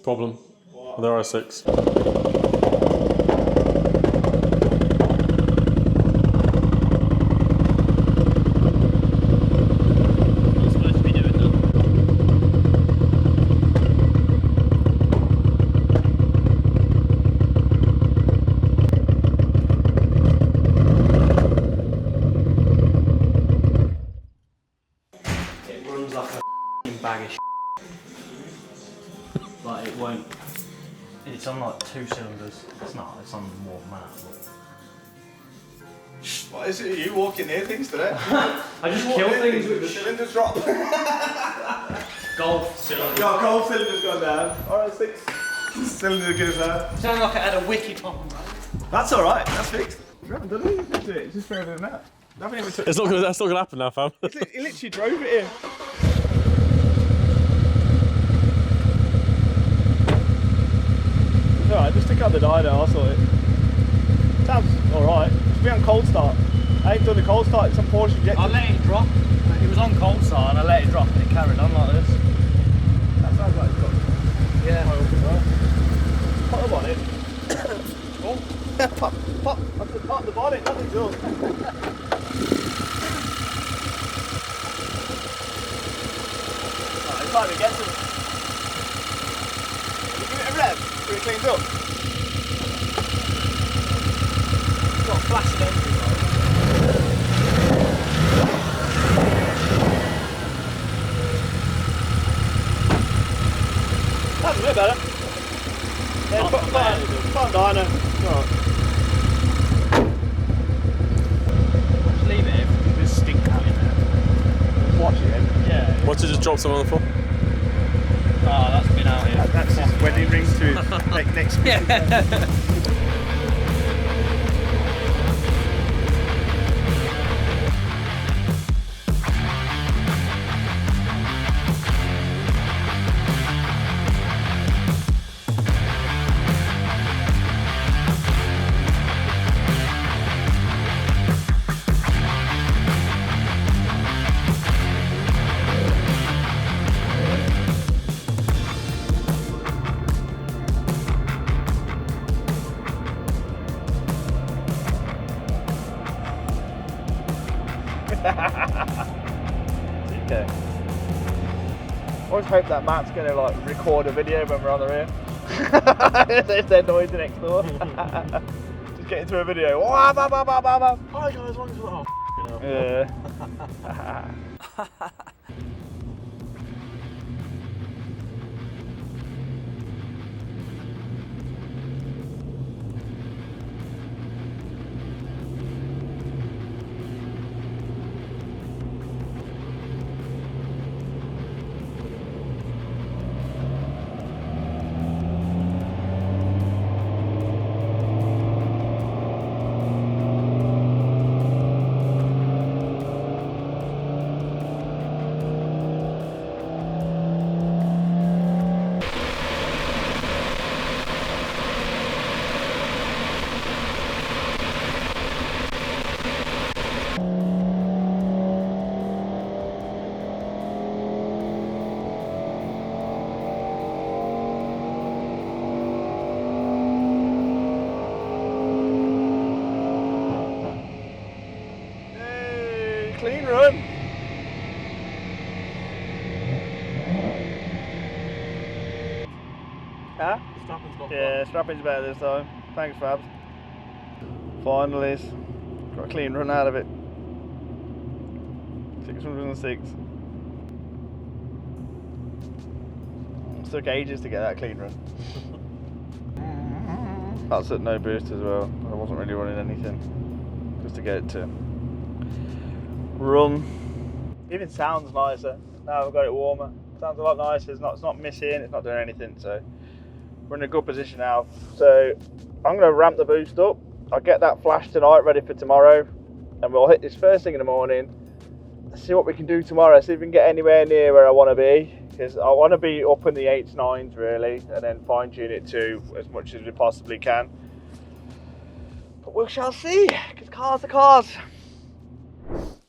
Problem with the RS6. It runs like a bag of like it won't. It's on like 2 cylinders. It's not. It's on more than that. What is it? Are you walking near things today? I just kill things with the cylinders drop. golf cylinder. Your gold cylinder's gone down. RS6 cylinder goes down. Sound like I had a wiki top. That's alright, that's fixed. You haven't done anything to it, it's just further than that. I haven't even touched It's not gonna, that's not going to happen now, fam. He literally drove it in. It's alright, just stick out the dyno, I'll sort it. Sounds alright. Should be on cold start. I ain't done the cold start, it's on Porsche injector. I let it drop. It was on cold start and I let it drop and it carried on like this. That sounds like it's got Yeah. pop the bonnet. Oh, pop. I said pop the bonnet, nothing's yours. It's time to get some. You give it a rev, so it cleans up. It's got a flashing engine light. That's a bit better. Yeah, put on dyno. Right. Just leave it in. There's stink out in there. Watch it in. Yeah. Watch it just drop someone on the floor. Oh, that's been out here. That's his wedding ring to his next week. Okay. I always hope that Matt's going to like record a video when we're on the rear. If they're noisy next door. Just get into a video. Hi guys, welcome to the yeah. Clean run. Huh? Yeah, strapping's better this time. Thanks, Fabs. Finally, got a clean run out of it. 606. It took ages to get that clean run. That's at no boost as well. I wasn't really running anything just to get it to run. Even sounds nicer now I've got it warmer. Sounds a lot nicer. It's not missing, it's not doing anything, so we're in a good position now. So I'm going to ramp the boost up. I'll get that flash tonight ready for tomorrow, and we'll hit this first thing in the morning. See what we can do tomorrow, see if we can get anywhere near where I want to be, because I want to be up in the 8s, 9s really, and then fine tune it to as much as we possibly can. But we shall see, because cars are cars.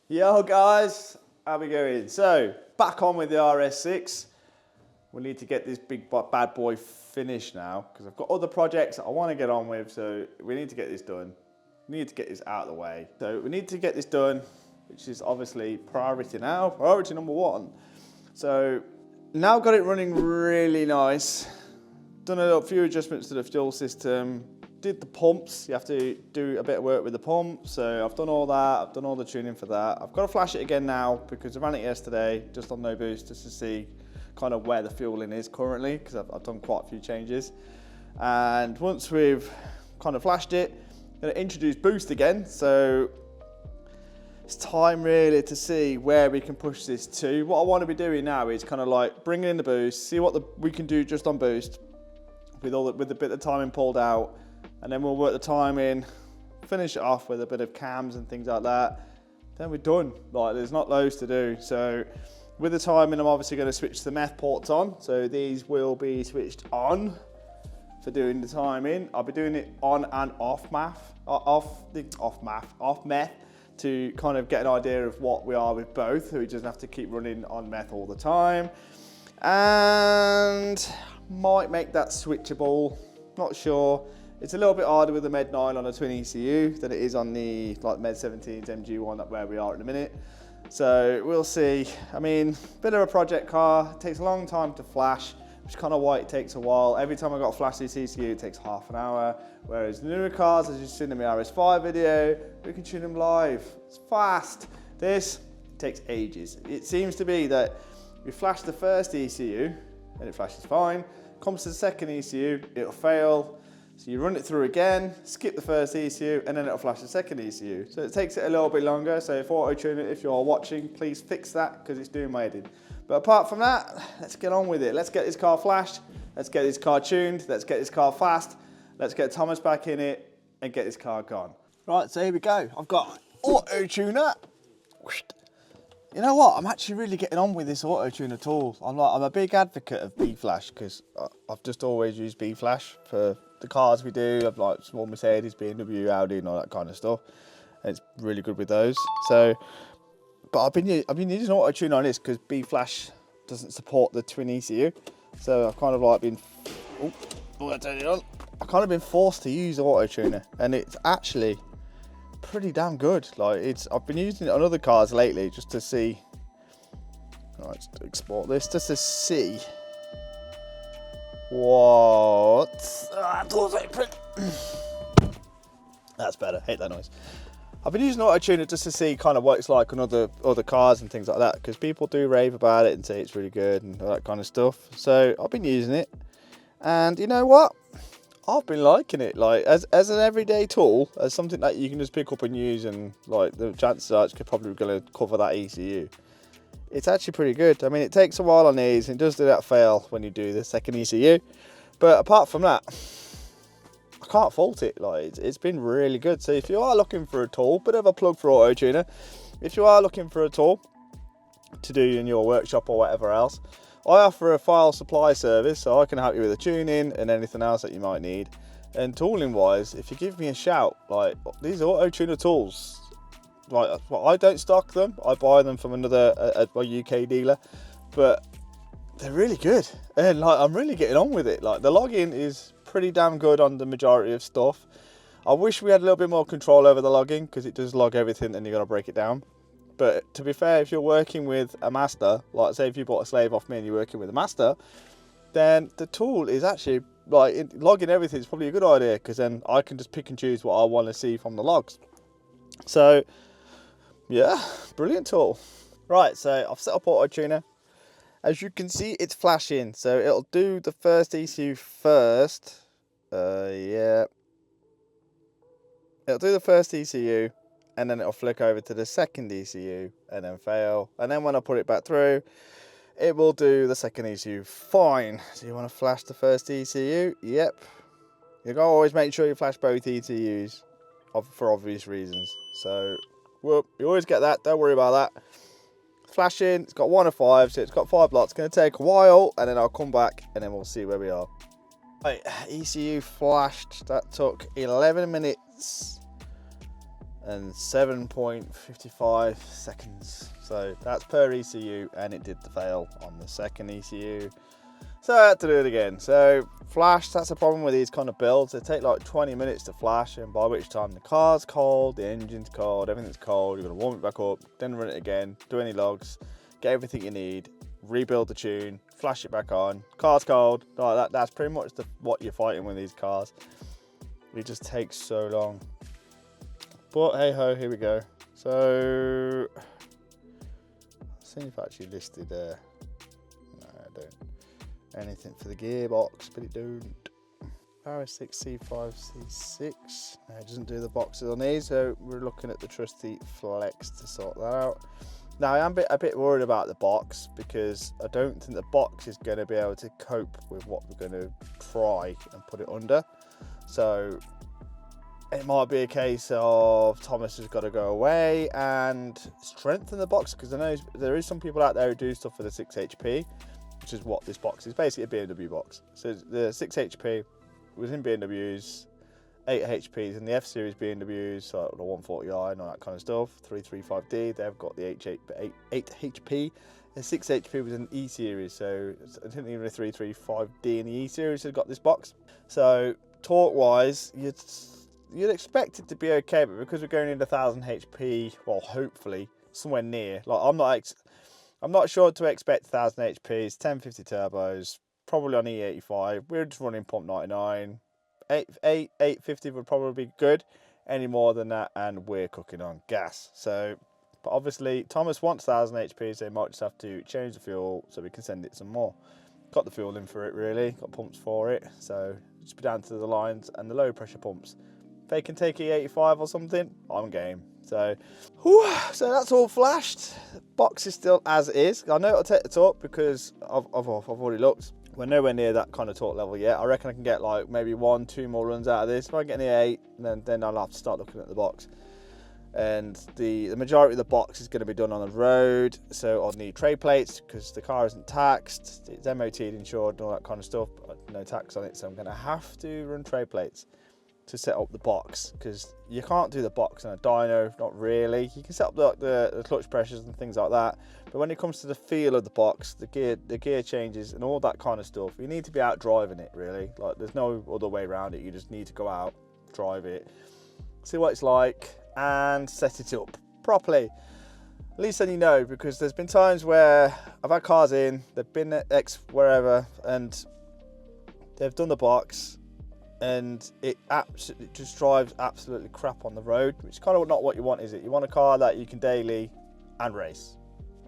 Yo guys, how we going? So, back on with the RS6. we need to get this big bad boy finished now, because I've got other projects that I want to get on with, so we need to get this done. We need to get this out of the way. So we need to get this done, which is obviously priority now, priority number 1. So now got it running really nice. Done a few adjustments to the fuel system. Did the pumps, you have to do a bit of work with the pump, so I've done all that, I've done all the tuning for that. I've got to flash it again now because I ran it yesterday, just on no boost, just to see kind of where the fueling is currently, because I've done quite a few changes. And once we've kind of flashed it, I'm going to introduce boost again, so it's time really to see where we can push this to. What I want to be doing now is kind of like bringing in the boost, see what we can do just on boost, with the bit of timing pulled out, and then we'll work the timing, finish it off with a bit of cams and things like that. Then we're done. Like, there's not loads to do. So with the timing, I'm obviously going to switch the meth ports on. So these will be switched on for doing the timing. I'll be doing it on and off meth to kind of get an idea of what we are with both, so we just have to keep running on meth all the time. And might make that switchable, not sure. It's a little bit harder with the Med 9 on a twin ECU than it is on the Med 17's MG1 where we are at the minute. So we'll see. I mean, bit of a project car, it takes a long time to flash, which is kind of why it takes a while. Every time I got to flash this ECU, it takes half an hour. Whereas the newer cars, as you've seen in my RS5 video, we can tune them live. It's fast. This takes ages. It seems to be that we flash the first ECU and it flashes fine. Comes to the second ECU, it'll fail. So you run it through again, skip the first ECU, and then it'll flash the second ECU. So it takes it a little bit longer. So if auto-tuning, if you're watching, please fix that because it's doing my head in. But apart from that, let's get on with it. Let's get this car flashed. Let's get this car tuned. Let's get this car fast. Let's get Thomas back in it and get this car gone. Right, so here we go. I've got auto-tuner. You know what? I'm actually really getting on with this auto-tuner tool. I'm a big advocate of B-Flash because I've just always used B-Flash for the cars we do. I've like small Mercedes, BMW, Audi, and all that kind of stuff. And it's really good with those. So, but I've been using auto-tuner on this because B-Flash doesn't support the twin ECU. So I've kind of like been, I've kind of been forced to use auto-tuner, and it's actually pretty damn good. Like I've been using it on other cars lately just to see. Let's export this just to see what. Doors open. That's better. Hate that noise. I've been using auto-tuner just to see kind of what it's like on other cars and things like that, because people do rave about it and say it's really good and all that kind of stuff. So I've been using it, and you know what? I've been liking it, like as an everyday tool, as something that you can just pick up and use, and like the chances are it's probably going to cover that ECU. It's actually pretty good. I mean, it takes a while on these, and it does do that fail when you do the second ECU, but apart from that, I can't fault it. Like it's been really good. So if you are looking for a tool, bit of a plug for auto-tuner, if you are looking for a tool to do in your workshop or whatever else, I offer a file supply service, so I can help you with the tuning and anything else that you might need. And tooling wise, if you give me a shout, like these auto-tuner tools, like well, I don't stock them, I buy them from a UK dealer, but they're really good, and like I'm really getting on with it. Like the login is pretty damn good on the majority of stuff. I wish we had a little bit more control over the logging, because it does log everything and you got to break it down. But to be fair, if you're working with a master, like say if you bought a slave off me and you're working with a master, then the tool is actually, like logging everything is probably a good idea, because then I can just pick and choose what I want to see from the logs. So yeah, brilliant tool. Right, so I've set up auto-tuner. As you can see, it's flashing, so it'll do the first ECU first. Yeah. It'll do the first ECU, and then it'll flick over to the second ECU, and then fail. And then when I put it back through, it will do the second ECU fine. So you want to flash the first ECU? Yep. You've got to always make sure you flash both ECUs for obvious reasons. So, whoop, you always get that, don't worry about that. Flashing, it's got 1 of 5, so it's got 5 lots. It's going to take a while, and then I'll come back, and then we'll see where we are. Right, ECU flashed. That took 11 minutes and 7.55 seconds. So that's per ECU, and it did the fail on the second ECU. So I had to do it again. So flash, that's the problem with these kind of builds. They take like 20 minutes to flash, and by which time the car's cold, the engine's cold, everything's cold. You're gonna warm it back up, then run it again, do any logs, get everything you need, rebuild the tune, flash it back on, car's cold. Like that's pretty much what you're fighting with these cars. It just takes so long. But hey ho, here we go. So, let's see if I actually listed no, I don't. Anything for the gearbox, but it don't. RS6, C5, C6. No, it doesn't do the boxes on these, so we're looking at the trusty Flex to sort that out. Now, I am a bit worried about the box because I don't think the box is going to be able to cope with what we're going to try and put it under. So, it might be a case of Thomas has got to go away and strengthen the box, because I know there is some people out there who do stuff for the 6 HP, which is what this box is, basically a BMW box. So the 6 HP was in BMWs, 8 HPs in the F series BMWs, so the 140i and all that kind of stuff. 335D, they've got the 8 HP. The 6 HP was an E series, so I think even a 335D in the E series has got this box. So torque wise, you'd expect it to be okay, but because we're going into 1000 HP, well, hopefully somewhere near. Like I'm not sure to expect 1000 HPs, 1050 turbos, probably on E85. We're just running pump 99. 850 would probably be good. Any more than that, and we're cooking on gas. So, but obviously Thomas wants 1000 HPs, so he might just have to change the fuel so we can send it some more. Got the fuel in for it really, got pumps for it, so just be down to the lines and the low pressure pumps. If they can take E85 or something, I'm game. So, so that's all flashed. Box is still as is. I know it'll take the torque because I've already looked. We're nowhere near that kind of torque level yet. I reckon I can get like maybe 1-2 more runs out of this. If I get near 8, then I'll have to start looking at the box. And the majority of the box is going to be done on the road, so I'll need tray plates because the car isn't taxed. It's MOT'd, insured, and all that kind of stuff. But no tax on it, so I'm going to have to run tray plates to set up the box, because you can't do the box on a dyno, not really. You can set up the clutch pressures and things like that, but when it comes to the feel of the box, the gear changes and all that kind of stuff, you need to be out driving it really. Like there's no other way around it. You just need to go out, drive it, see what it's like, and set it up properly. At least then you know, because there's been times where I've had cars in, they've been at X wherever, and they've done the box, and it absolutely just drives absolutely crap on the road, which is kind of not what you want, is it? You want a car that you can daily and race.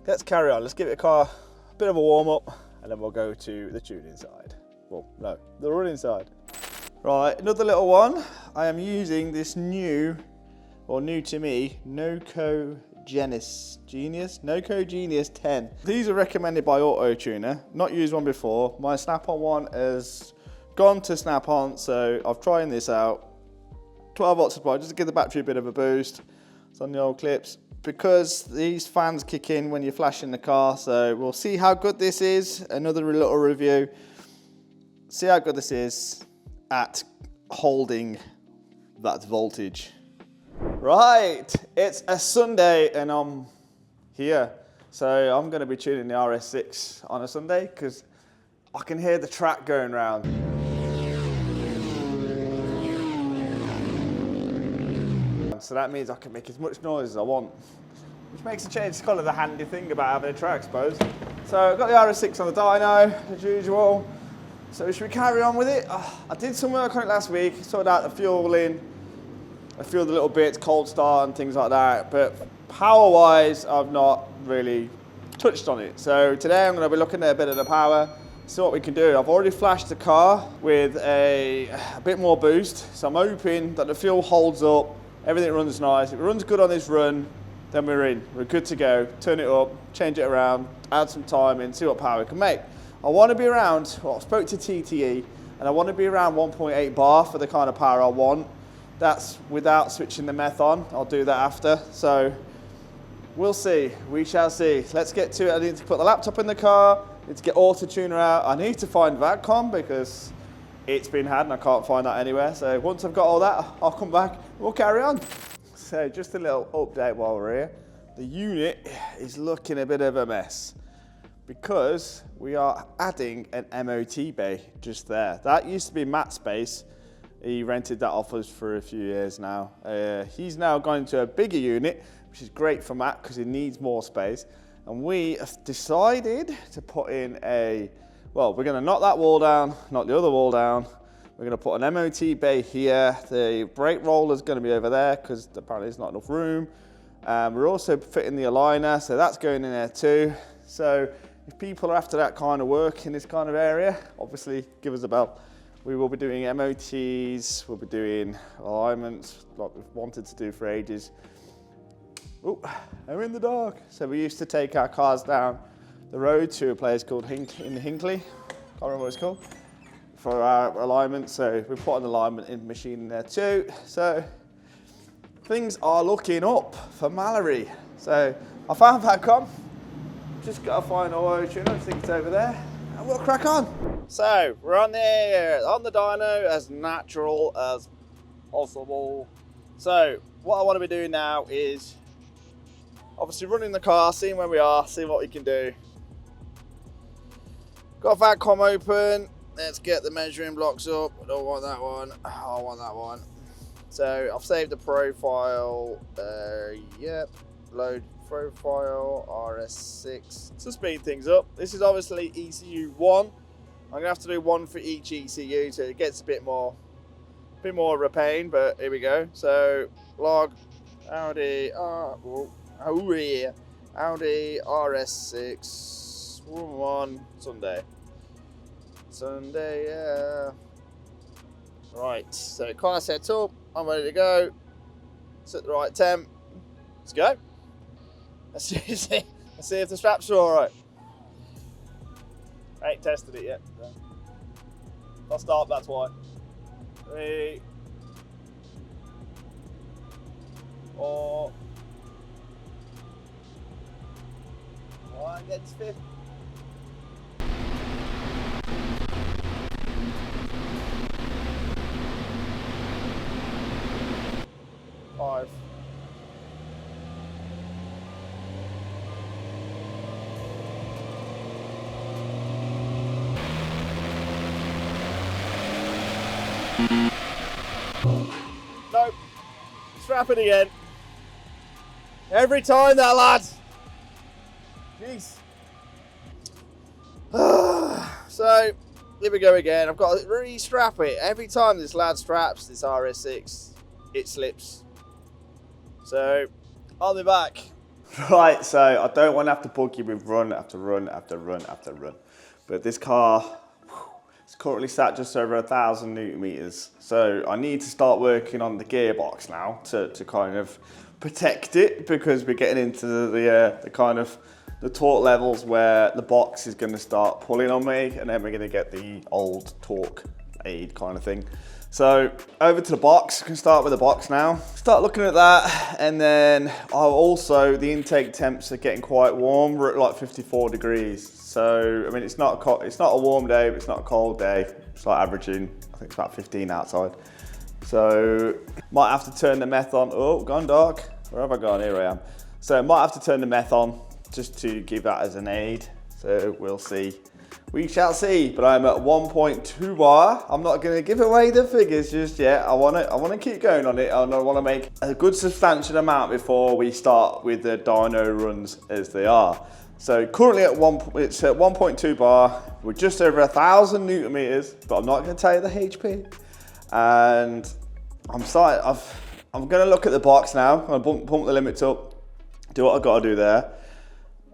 Let's carry on. Let's give it a bit of a warm up, and then we'll go to the tuning side. Well, no, the running side. Right, another little one. I am using this new to me, Noco Genius 10. These are recommended by Auto Tuner. Not used one before. My snap-on one has gone to snap-on, so I've tried this out. 12 volts supply, just to give the battery a bit of a boost. It's on the old clips. Because these fans kick in when you're flashing the car, so we'll see how good this is. Another little review. See how good this is at holding that voltage. Right, it's a Sunday and I'm here. So I'm going to be tuning the RS6 on a Sunday because I can hear the track going round. So that means I can make as much noise as I want, which makes a change. It's kind of the handy thing about having a track, I suppose. So I've got the RS6 on the dyno, as usual. So should we carry on with it? I did some work on it last week, sorted out the fueling, I fueled the little bits, cold start and things like that, but power-wise, I've not really touched on it. So today I'm going to be looking at a bit of the power, see what we can do. I've already flashed the car with a bit more boost, so I'm hoping that the fuel holds up, everything runs nice. If it runs good on this run, then we're in. We're good to go. Turn it up, change it around, add some time in, see what power we can make. I want to be around, well, I spoke to TTE, and I want to be around 1.8 bar for the kind of power I want. That's without switching the meth on. I'll do that after. So we'll see. We shall see. Let's get to it. I need to put the laptop in the car. I need to get Auto Tuner out. I need to find VATCOM because it's been had and I can't find that anywhere. So once I've got all that, I'll come back and we'll carry on. So just a little update while we're here. The unit is looking a bit of a mess. because we are adding an MOT bay just there. That used to be Matt's space. He rented that off us for a few years now. He's now gone to a bigger unit, which is great for Matt because he needs more space. And we have decided to put in well, we're gonna knock that wall down, knock the other wall down. We're gonna put an MOT bay here. The brake roller is gonna be over there because apparently there's not enough room. We're also fitting the aligner, so that's going in there too. So if people are after that kind of work in this kind of area, obviously give us a bell. We will be doing MOTs, we'll be doing alignments like we've wanted to do for ages. Oh, I'm in the dark. So we used to take our cars down the road to a place called Hinkley, can't remember what it's called, for our alignment. So we put an alignment in machine in there too. So things are looking up for Mallory. So I found that com. Just got to find our tune. I think it's over there. And we'll crack on. So we're on the dyno as natural as possible. So what I want to be doing now is obviously running the car, seeing where we are, seeing what we can do. Got that com open. Let's get the measuring blocks up. I don't want that one. I want that one. So I've saved the profile. Yep. Load profile RS6 to speed things up. This is obviously ECU 1. I'm gonna have to do one for each ECU, so it gets a bit more of a pain. But here we go. So log Audi Audi RS6 1 Sunday, yeah. Right, so car set up, I'm ready to go. Set the right temp. Let's go. Let's see if the straps are alright. I ain't tested it yet. I'll start, that's why. 3, 4, 1 gets 5. Nope. Strap it again. Every time that, lads. Jeez. So, here we go again. I've got to re-strap it. Every time this lad straps this RS6, it slips. So, I'll be back. Right, so I don't want to have to bug you with run after run after run after run. But this car, it's currently sat just over 1,000 Newton meters. So I need to start working on the gearbox now to kind of protect it, because we're getting into the kind of the torque levels where the box is going to start pulling on me, and then we're going to get the old torque aid kind of thing. So over to the box. We can start with the box now. Start looking at that, and then also the intake temps are getting quite warm. We're at like 54 degrees. So I mean, it's not a warm day, but it's not a cold day. It's like averaging, I think it's about 15 outside. So might have to turn the meth on. Oh, gone dark. Where have I gone? Here I am. So might have to turn the meth on just to give that as an aid. So we'll see. We shall see, but I'm at 1.2 bar. I'm not going to give away the figures just yet. I want to keep going on it, and I want to make a good substantial amount before we start with the dyno runs as they are. So currently it's at 1.2 bar. We're just over 1,000 Newton meters, but I'm not going to tell you the HP. And I'm going to look at the box now. I'm going to pump the limits up, do what I've got to do there.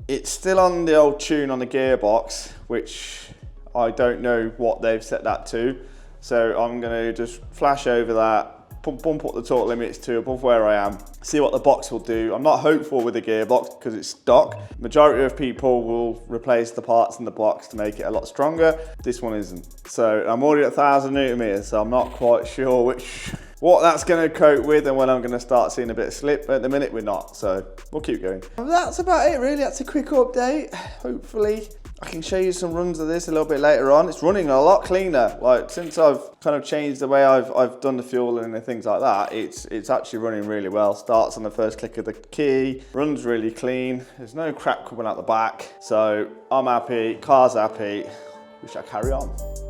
It's still on the old tune on the gearbox, which I don't know what they've set that to. So I'm going to just flash over that, bump up the torque limits to above where I am, see what the box will do. I'm not hopeful with the gearbox because it's stock. Majority of people will replace the parts in the box to make it a lot stronger. This one isn't. So I'm already at 1,000 Newton meters, so I'm not quite sure what that's going to cope with and when I'm going to start seeing a bit of slip. But at the minute we're not, so we'll keep going. That's about it really. That's a quick update. Hopefully I can show you some runs of this a little bit later on. It's running a lot cleaner. Like since I've kind of changed the way I've done the fueling and things like that, it's actually running really well. Starts on the first click of the key, runs really clean. There's no crap coming out the back. So I'm happy, car's happy. We shall carry on.